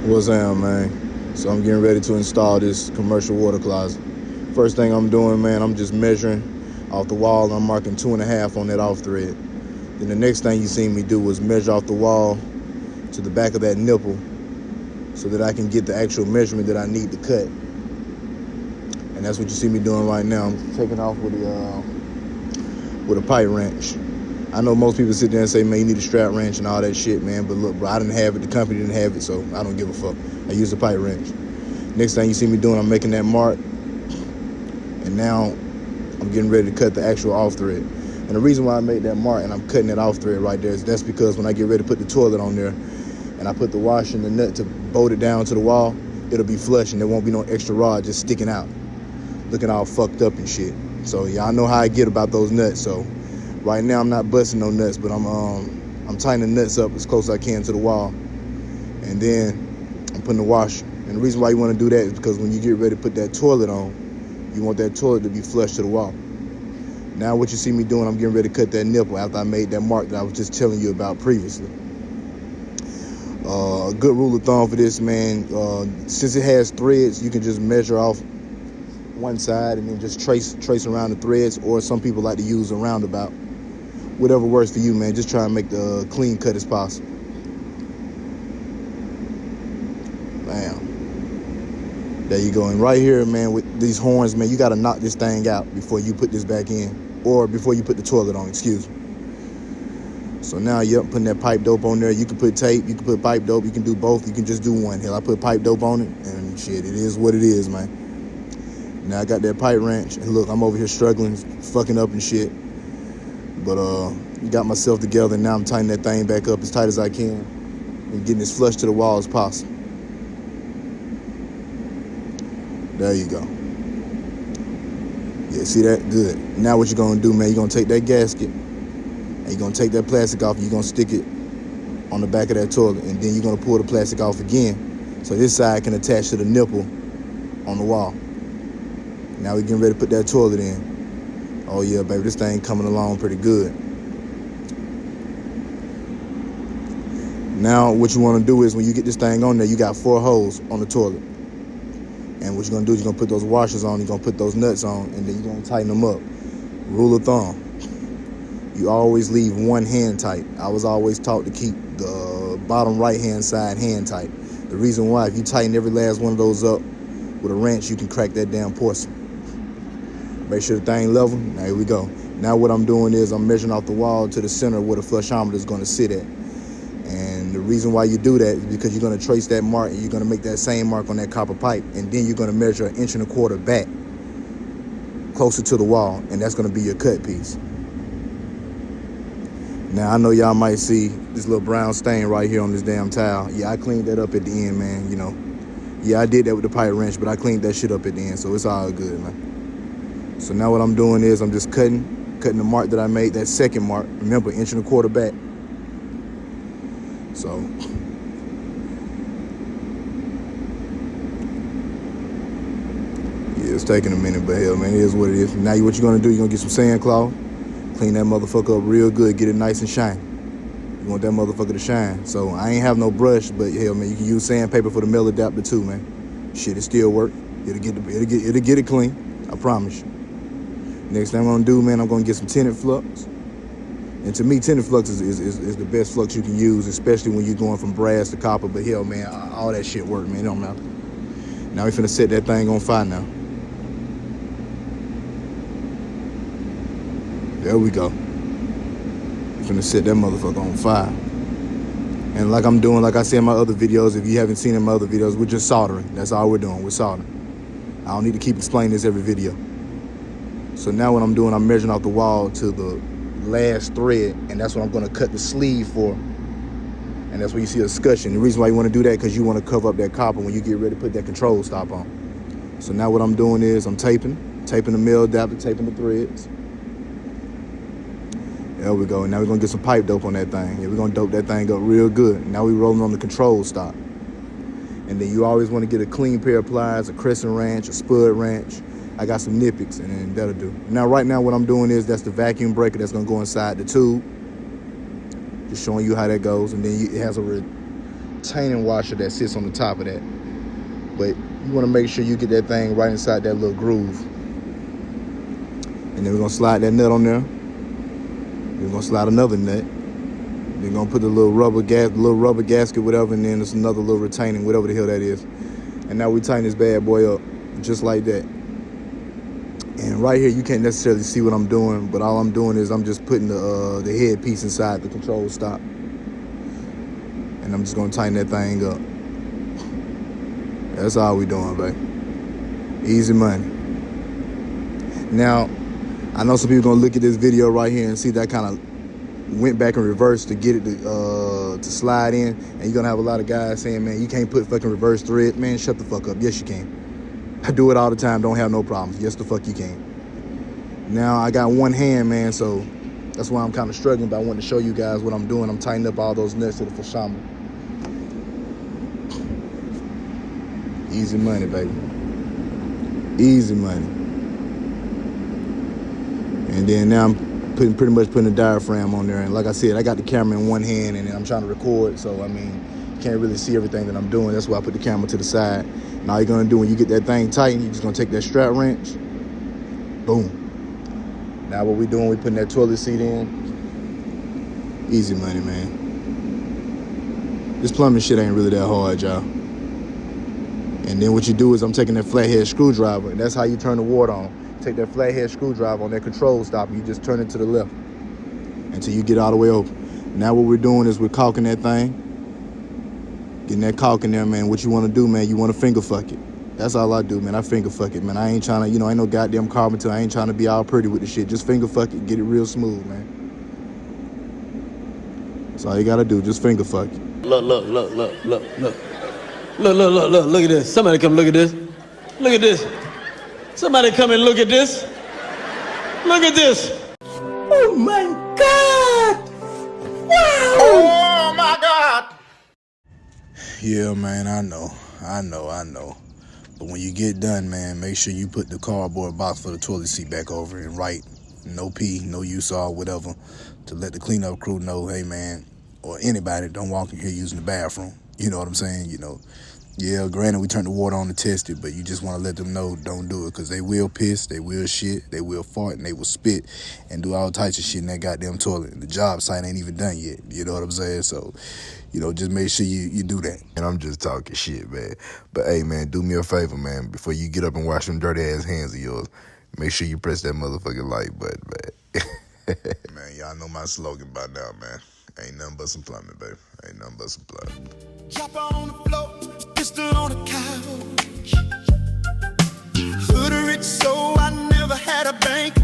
What's up, man? So I'm getting ready to install this commercial water closet. First thing I'm doing, man, I'm just measuring off the wall and I'm marking 2.5 on that off thread. Then the next thing you seen me do was measure off the wall to the back of that nipple so that I can get the actual measurement that I need to cut. And that's what you see me doing right now. I'm taking off with a pipe wrench. I know most people sit there and say, man, you need a strap wrench and all that shit, man. But look, bro, I didn't have it. The company didn't have it, so I don't give a fuck. I use a pipe wrench. Next thing you see me doing, I'm making that mark. And now I'm getting ready to cut the actual off thread. And the reason why I made that mark and I'm cutting that off thread right there is that's because when I get ready to put the toilet on there and I put the washer and the nut to bolt it down to the wall, it'll be flush and there won't be no extra rod just sticking out, looking all fucked up and shit. So y'all know how I get about those nuts. So right now I'm not busting no nuts, but I'm tightening the nuts up as close as I can to the wall. And then I'm putting the washer. And the reason why you want to do that is because when you get ready to put that toilet on, you want that toilet to be flush to the wall. Now what you see me doing, I'm getting ready to cut that nipple after I made that mark that I was just telling you about previously. A good rule of thumb for this, man, since it has threads, you can just measure off one side and then just trace around the threads, or some people like to use a roundabout. Whatever works for you, man. Just try and make the clean cut as possible. Bam. There you go. And right here, man, with these horns, man, you got to knock this thing out before you put this back in, or before you put the toilet on, excuse me. So now, yep, putting that pipe dope on there. You can put tape, you can put pipe dope, you can do both, you can just do one. Hell, I put pipe dope on it, and shit, it is what it is, man. Now I got that pipe wrench, and look, I'm over here struggling, fucking up and shit. But got myself together, and now I'm tightening that thing back up as tight as I can and getting as flush to the wall as possible. There you go. Yeah, see that? Good. Now what you're gonna do, man, you're gonna take that gasket and you're gonna take that plastic off and you're gonna stick it on the back of that toilet, and then you're gonna pull the plastic off again so this side can attach to the nipple on the wall. Now we're getting ready to put that toilet in. Oh yeah, baby, this thing coming along pretty good. Now what you want to do is when you get this thing on there, you got 4 holes on the toilet. And what you're going to do is you're going to put those washers on, you're going to put those nuts on, and then you're going to tighten them up. Rule of thumb, you always leave one hand tight. I was always taught to keep the bottom right-hand side hand tight. The reason why, if you tighten every last one of those up with a wrench, you can crack that damn porcelain. Make sure the thing level. Now here we go. Now what I'm doing is I'm measuring off the wall to the center where the flushometer is going to sit at. And the reason why you do that is because you're going to trace that mark and you're going to make that same mark on that copper pipe. And then you're going to measure 1.25 inches back closer to the wall. And that's going to be your cut piece. Now I know y'all might see this little brown stain right here on this damn towel. Yeah, I cleaned that up at the end, man. You know, yeah, I did that with the pipe wrench, but I cleaned that shit up at the end. So it's all good, man. So now what I'm doing is I'm just cutting the mark that I made, that second mark. Remember, 1.25 inches back. So yeah, it's taking a minute, but hell, man, it is what it is. Now what you're gonna do, you're gonna get some sand cloth, clean that motherfucker up real good, get it nice and shiny. You want that motherfucker to shine. So I ain't have no brush, but hell, man, you can use sandpaper for the male adapter too, man. Shit, it still work. It'll get it clean. I promise you. Next thing I'm gonna do, man, I'm gonna get some tinted flux. And to me, tinted flux is the best flux you can use, especially when you're going from brass to copper. But hell, man, all that shit work, man. It don't matter. Now we finna set that thing on fire now. There we go. We finna set that motherfucker on fire. And like I'm doing, like I said in my other videos, if you haven't seen in my other videos, we're just soldering. That's all we're doing. We're soldering. I don't need to keep explaining this every video. So now what I'm doing, I'm measuring off the wall to the last thread, and that's what I'm going to cut the sleeve for. And that's where you see a scutcheon. The reason why you want to do that, because you want to cover up that copper when you get ready to put that control stop on. So now what I'm doing is I'm taping the male adapter, taping the threads. There we go. Now we're going to get some pipe dope on that thing. Yeah, we're going to dope that thing up real good. Now we're rolling on the control stop. And then you always want to get a clean pair of pliers, a crescent wrench, a spud wrench. I got some Nippics, and then that'll do. Now, right now, what I'm doing is that's the vacuum breaker that's going to go inside the tube. Just showing you how that goes. And then it has a retaining washer that sits on the top of that. But you want to make sure you get that thing right inside that little groove. And then we're gonna slide that nut on there. We're gonna slide another nut. We're gonna put the little rubber gasket, whatever, and then there's another little retaining, whatever the hell that is. And now we tighten this bad boy up, just like that. And right here, you can't necessarily see what I'm doing, but all I'm doing is I'm just putting the headpiece inside the control stop. And I'm just gonna tighten that thing up. That's all we doing, babe. Easy money. Now, I know some people gonna look at this video right here and see that kind of went back in reverse to get it to slide in, and you're gonna have a lot of guys saying, man, you can't put fucking reverse thread. Man, shut the fuck up. Yes, you can. I do it all the time, don't have no problems. Yes, the fuck you can. Now, I got one hand, man, so that's why I'm kind of struggling, but I want to show you guys what I'm doing. I'm tightening up all those nuts to the flushometer. Easy money, baby. Easy money. And then now I'm pretty much putting a diaphragm on there. And like I said, I got the camera in one hand and then I'm trying to record. So, I mean, you can't really see everything that I'm doing. That's why I put the camera to the side. And all you're going to do when you get that thing tightened, you're just going to take that strap wrench. Boom. Now what we're doing, we're putting that toilet seat in. Easy money, man. This plumbing shit ain't really that hard, y'all. And then what you do is I'm taking that flathead screwdriver, and that's how you turn the water on. Take that flathead screwdriver on that control stop, and you just turn it to the left until you get all the way open. Now what we're doing is we're caulking that thing. Getting that caulk in there, man. What you want to do, man, you want to finger fuck it. That's all I do, man. I finger fuck it, man. I ain't trying to, ain't no goddamn carpenter. I ain't trying to be all pretty with the shit. Just finger fuck it. Get it real smooth, man. That's all you got to do. Just finger fuck it. Look. Look at this. Somebody come look at this. Look at this. Somebody come and look at this. Look at this. Oh my God. Wow. Oh my God. Yeah, man, I know. But when you get done, man, make sure you put the cardboard box for the toilet seat back over and write no pee, no use all, whatever, to let the cleanup crew know, hey, man, or anybody, don't walk in here using the bathroom. You know what I'm saying? Yeah, granted, we turned the water on to test it, but you just want to let them know, don't do it, because they will piss, they will shit, they will fart, and they will spit and do all types of shit in that goddamn toilet. And the job site ain't even done yet. You know what I'm saying? So, just make sure you do that. And I'm just talking shit, man. But, hey, man, do me a favor, man. Before you get up and wash them dirty-ass hands of yours, make sure you press that motherfucking like button, man. Man, y'all know my slogan by now, man. Ain't nothing but some plumbing, baby. Ain't nothing but some plumbing. Chopper on the floor, pistol on the couch. Hood rich, so I never had a bank